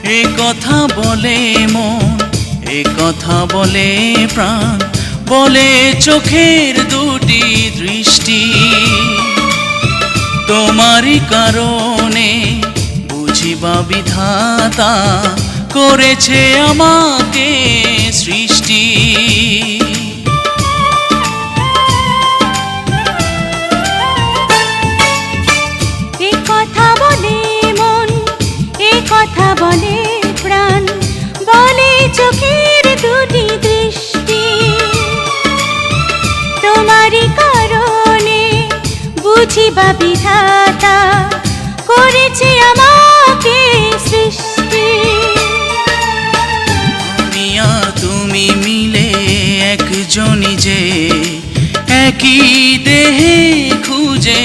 এ কথা বলে মন, এ কথা বলে প্রাণ, বলে চোখের দুটি দৃষ্টি। তোমারই কারণে বুঝিবা বিধাতা করেছে আমাকে সৃষ্টি। এ কথা বলে মন, এ কথা বলে প্রাণ, বলে চোখের দুটি দৃষ্টি। তোমারই কারণে বুঝিবা বিধাতা করেছে আমাকে সৃষ্টি। আমি আর তুমি মিলে একজনই যে একই দেহে খুঁজে